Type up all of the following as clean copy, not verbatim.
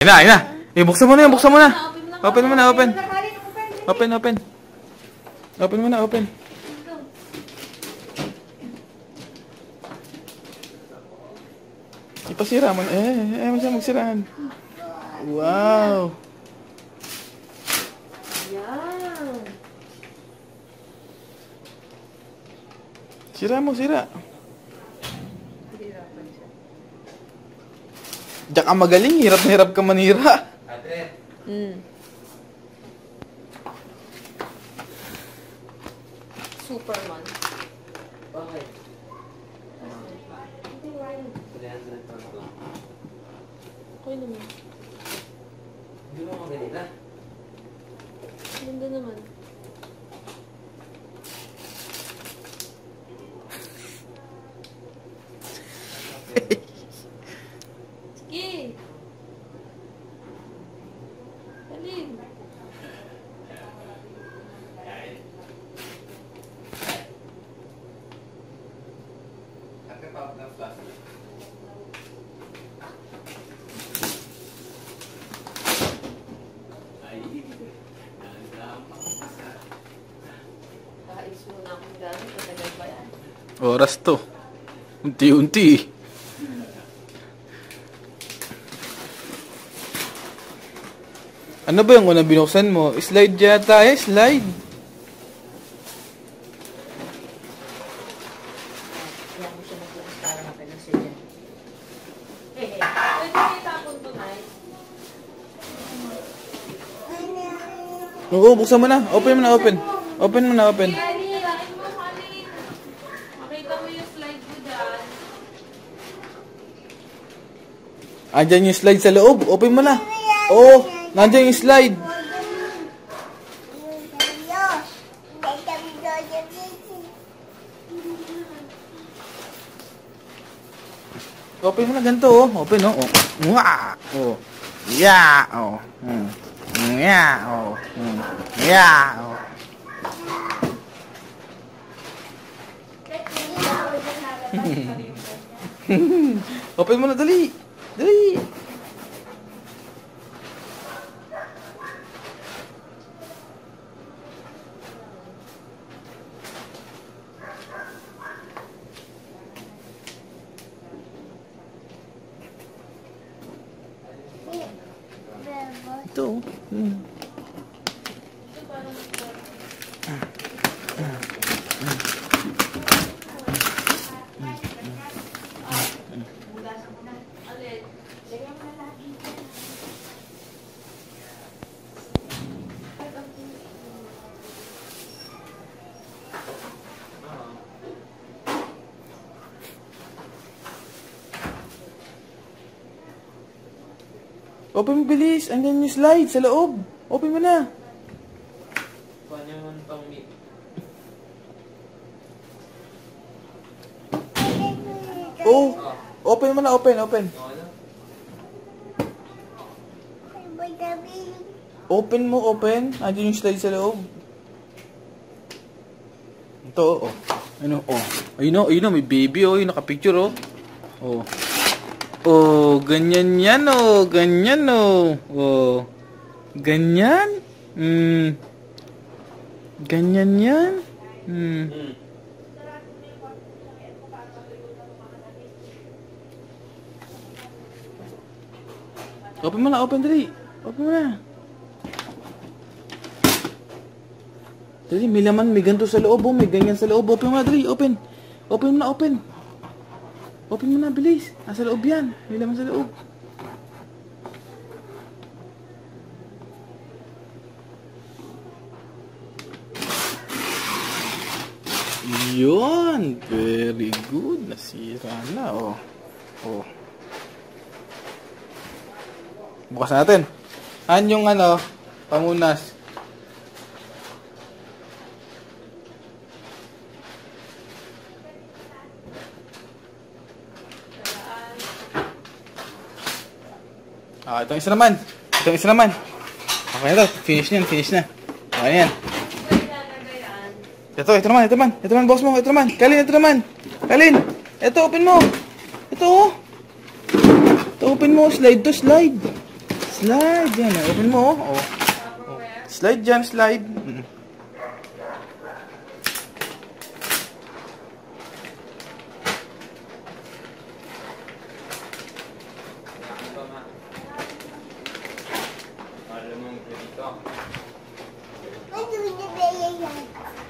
Ayun na, ayun na. Buksan mo na yan, buksan mo na. Open mo na, open. Open, open. Open mo na, open. Ipasira mo na. Ayaw siya magsiraan. Wow. Yan. Sira mo, sira. Diyak ka magaling, hirap na hirap ka manira. Superman. Bakit? Okay naman. Hindi mo maganila. Ganda naman. Sige. Galing. Kaayos muna akong gamit. Matagal ba yan? Oras to. Unti-unti. Ano ba yung unang binuksan mo? Slide yata eh, slide. Kaya mo siya magbukas para matagal siya dyan. Pwede mo itapon to, Nay? Oo, buksan mo na. Open mo na, open. Open mo na, open. Daddy, lakin mo kanin. Makita mo yung slide ko dyan. Andyan yung slide sa loob. Open mo na. Oo, nandyan yung slide. Open mo na ganito, oh. Open, oh. Mwah! Oh. Yeah! Oh. Yeah! Oh. Yeah! Oh. Open mo na, dali! Dali! Ito. Open mo bilis. Andyan yung slide sa loob. Open mo na. Paano naman pang meet? Oh. Open mo na. Open. Open. Open mo. Open. Andyan yung slide sa loob. Ito. Oh. Ano? Oh. Ayun o. Ayun o. May baby. Oh. Yung nakapicture. Oh. Oh. Oh, ganyan yan, oh. Ganyan, oh. Oh. Ganyan? Ganyan yan? Open mo na, open, dali. Open mo na. Dali, may laman, may ganito sa loob, oh. May ganyan sa loob. Open mo na, dali, open. Open mo na, open. Open mo na, bilis. Nasa loob yan. May laman sa loob. Yun. Very good. Nasira na, oh. Oh. Bukas natin. Yung ano, pamunas. Ah, itong isa naman. Itong isa naman. Okay na to. Finish na yan. Finish na. Okay na yan. Ito naman. Ito naman. Ito naman, boss mo. Ito naman. Kalin, ito naman. Kalin. Ito, open mo. Ito, oh. Ito, open mo. Slide to slide. Slide yan. Open mo. Oh. Slide dyan, slide.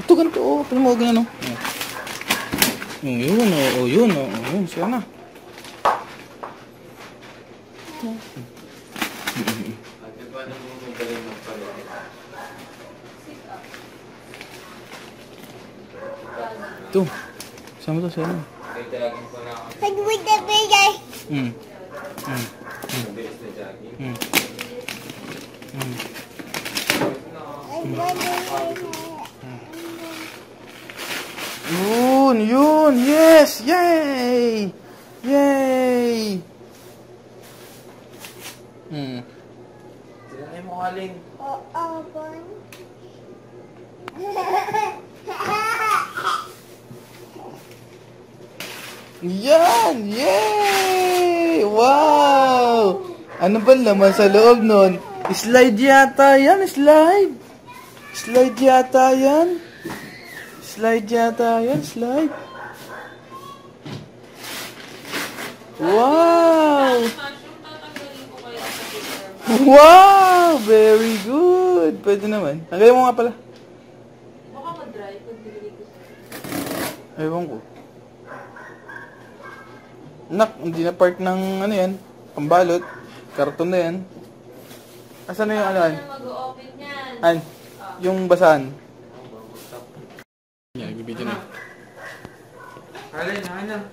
Ito ganito. Oh. Open mo. Ganyan. Yun. Oh. Yun. Oh. Yun. Siya na. Ito. Sama to sa'yo. With the baby. Mabilis na jogging. Yun. Yes. Yay. Yay. Sila mo kaling. Yan! Yay! Wow! Ano ba laman sa loob nun? Slide yata yan, slide! Slide yata yan. Slide yata yan, slide. Wow! Wow! Very good! Pwede naman. Tanggalin mo nga pala. Baka mag-dry pag nilagay ko sa... Ewan ko. Nak, hindi na part ng ano yan, pambalot. Karton na yan. Asan na yung ano yan? Mag-open yan. An? Yung basahan. Yan, bibidyo na. Alin, ano?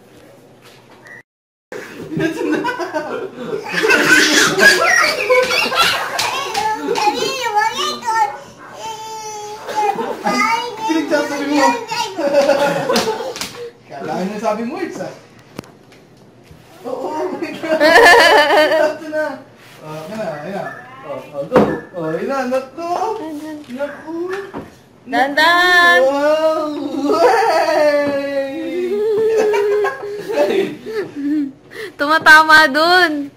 Pinagsasabi mo. Kailangan na sabi mo, Itz, ah. Oo, oh my God. Ito na. Ayan na. Go. Ayan na, naku. Naku. Dandan! Wow! Tumatama dun.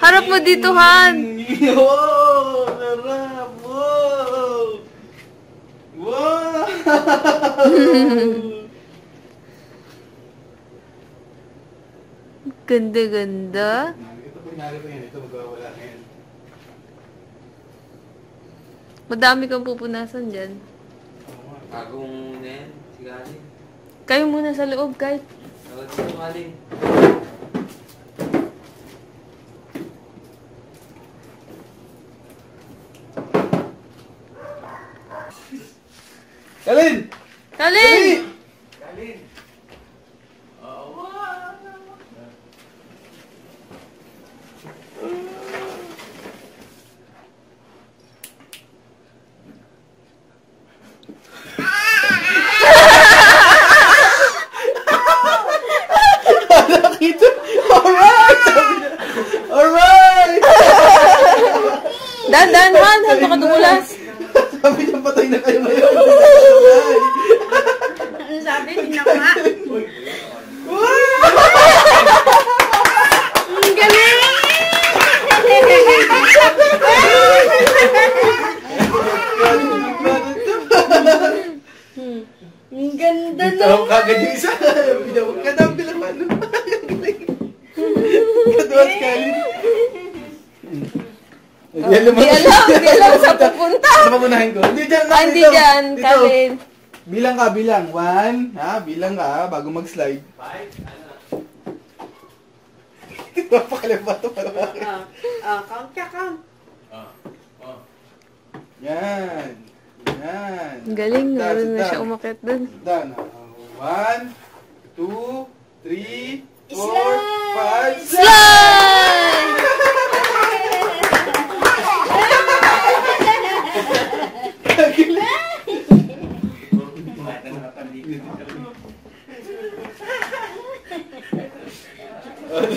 Harap mo dito, Han. Wow! Harap! Wow! Wow! Ganda-ganda. Ito pag nari pa yan, ito magwawala na yan. Madami kang pupunasan dyan. Bagong na yan. Si Galing. Kayo muna sa loob, kahit. Tawag si Galing. Kalin! Kalin! Galing! Nakita! Alright! Alright! Dandan, Han! Han, baka dumulas. Sabi niya patay na kayo ngayon. Ano sabi? Tingnan ko nga. Ang galing! Ang ganda na. Tawag kagad yung isa. Pinawag ka daw bilaman. Ang galing. Katuwas Kalin. Di alam sa pupunta. Sa papunahin ko. Hindi dyan. Hindi dyan, Kalin. Bilang ka, bilang. 1. Bilang ka bago mag-slide. 5. Papakalima ito para bakit. Count ka, count. Yan. Yan. Ang galing, Sit down, naroon sit na siya down. umakit dun. Done. 1, 2, 3, 4, 5, 6. Slide!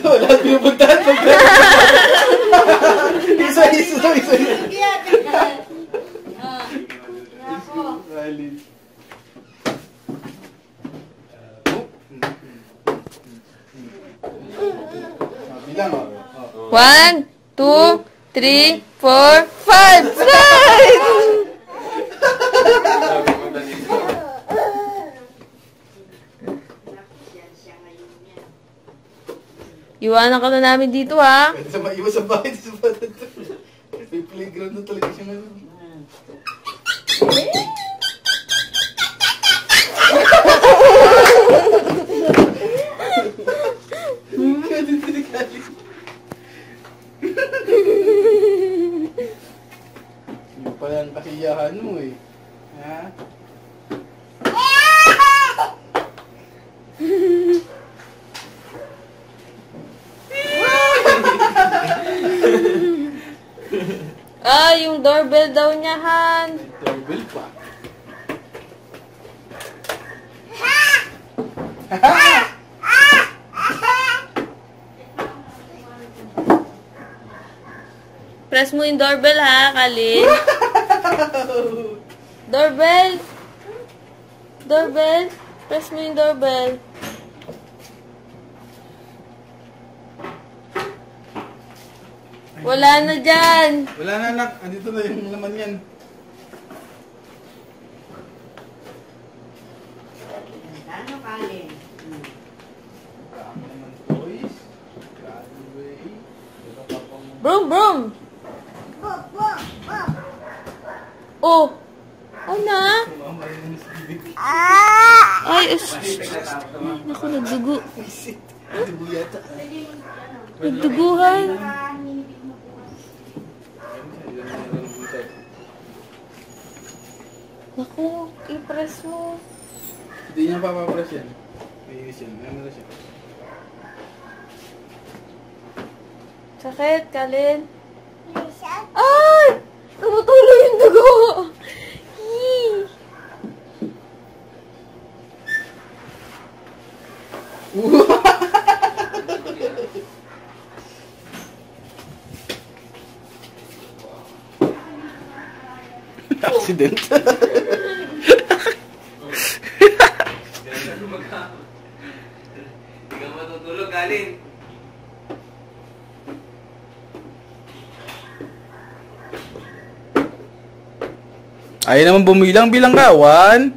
Wala pinupuntahan pag isa. Valid. Bilang 1, 2, 3, 4, 5. Slide! Iwanan ka na namin dito, ha? Pwede sa maiwas sa bahay. Sa bata to. May playground na talaga siya ngayon. Yung pala ang kasiyahan mo eh. Ha? Ah, yung doorbell daw niya, Han. Doorbell pa. Press mo yung doorbell, ha, Kalin? Doorbell. Doorbell. Press mo yung doorbell. Wala na dyan. Wala na anak. Andito na yung laman yan. Ano, Kalin? Dami naman toys. Graduate. Wala pa pang... Broom, broom. Oh. Ay na. Sumama rin yung bibig. Ay, naku, nagdugo. Dibo yata. Nagduguhan. Naku, i-press mo. Hindi niya papapress yan. Mayroon yan. Ano na siya? Sakit, Kalin. Ay! Tumutuloy yung dugo. Yee. Accident. Hindi ka matutulog, Kalin. Ayaw naman bumilang. Bilang ka. 1.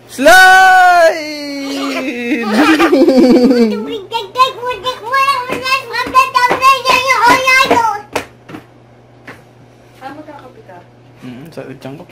Slide! Ah, magkakapi ka. Sa tiyan ko.